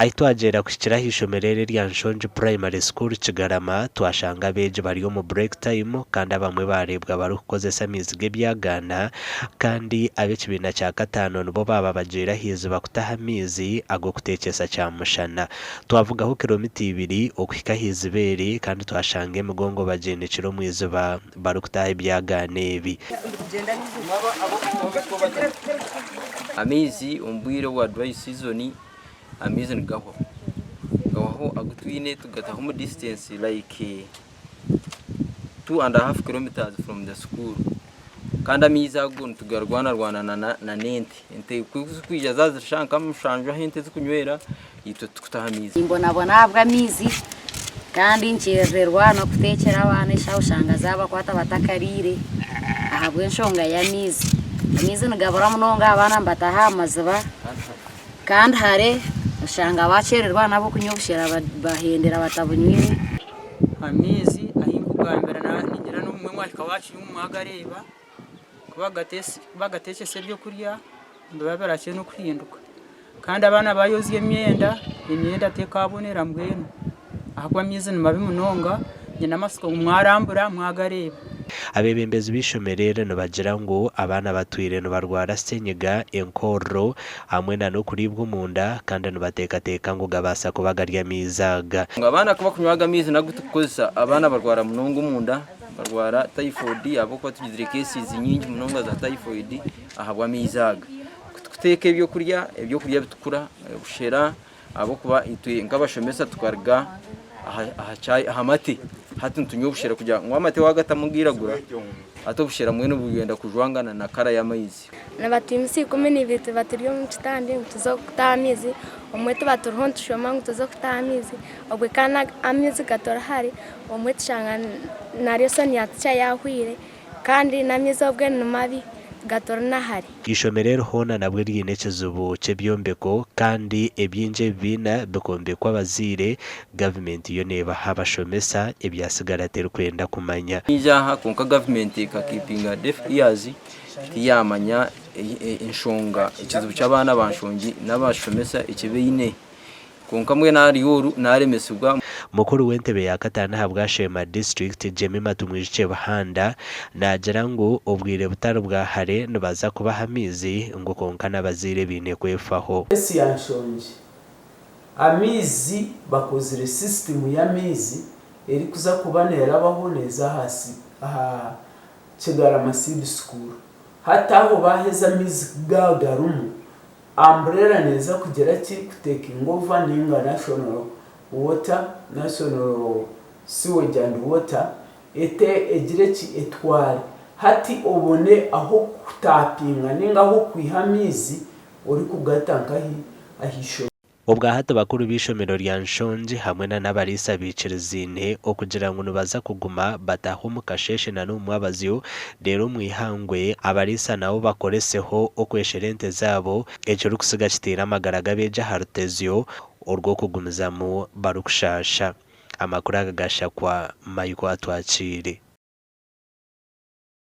Aitwagera kushikiraho ishomerere rya Nshongi Primary School Kigarama twashanga abeegi bari mu break time kandi abamwe barebwa bari kukozesa amaizi g'ebyagaana kandi ab'ekibiina kya kataano nibo baba bagira hiizi bakutaha amaizi ag'okuteekyesa kyamushana. Twavugaho kilomita 2 okuhika hiizi beeri kandi twashanga emigongo bagyendekire omu iziba barikutaha ebyagaana ebi. Amaizi ombwire bwa dry season amaizi nigaho agutwine tugataho mu distance like 2.5 kilometers from the school kandi amaizi ago ntugarwana na nente kwija zazishanka mushanjwa hente zikunywera yitwe tukutaha amaizi mbona abwa amaizi kandi nchererwa no kutekera abana shawushanga zaba kwata batakarire ahabwe nshonga ya amaizi nigabura munonga abana mbataha amaziba kandi hare ushanga bacererwa nabo kunyobushera bahendera batabunywire amaizi ahingugambira ningira no mwe mwaka wacu y'umwagareba bagateshese byo kurya ndababarache no kuhinduka kandi abana bayoziye imyenda tekabonera mbwenu ahakwa amaizi nimabi munonga nyina masiko mwarambura mwagareba. Abebembezi b'ishomerere nibagira ngo abana batwire nibarwara senyiga enkorro hamwe no kuribwa munda kandi nibatekateka ngo gabasa kubagarya mizaga abana kuba kunywaga amaizi nagutukozesa abana barwara munongo munda barwara typhoid abo kwa tugizire cases nyingi munonga za typhoid ahabwa mizaga kuteka ibyo kurya bitukura bushera abo kuba itwe ngabashomesa tukarga ahamate hati ntunyobushera kujya ngwamate wagatamugiragura atobushera mwene bugenda kujwangana na kara y'amaizi nabatimisi 12 batiriyo mu kitande tuzo kutaha amaizi omwe tubaturho ntushoma ngo tuzo kutaha amaizi obwe kana amaizi gatora hari omwe tushanga nariyo soni yatcha yahwire kandi namaizi obwe numabi gatora nahari. Ishomerere hona nabwe ry'inekezubu cy'ebyombeko kandi ebyinje bina bikombekwa abazire government yo neba habashomesa ebyasigara kwenda kumanya ijaha konka government kakipinga deaf ears tiyamanya enshonga ikizubu cy'abana banshongi n'abashomesa ikibeine konka mwe nariyoru naremesubwa. Mukuru w'entebe ya katana habwa Sheema district Jemima tumwijike bahanda nagira ngo obwire butaro bwa hare nibaza kubaha amaizi ngo konka n'abazire bine kwefaho. Esi ya Nshongi amaizi bakozire system y'amaizi eri kuza kubanera abahoneza hasi aha Kigarama Seed School hata aho baheza amaizi gagarumu umbrella neza kugera ki kuteka ingova ninga national sewage and water ete egireki etware hati obone aho kutapinga ninga aho kwihamizi uri kugatanka ahisho. Ubwa hato bakuru b'ishomero rya Nshongi hamwe n'abarisa bikirizine okugira ngo nubaza kuguma bataho mu kasheshe na n'umwabaziyo rero mwihangwe abarisa nabo bakoreseho okwesherente zabo ejo rukusiga kitira amagaraga beja harutezyo urwo kugumiza mu barukushasha amakuru agagasha kwa mayiko atwakire.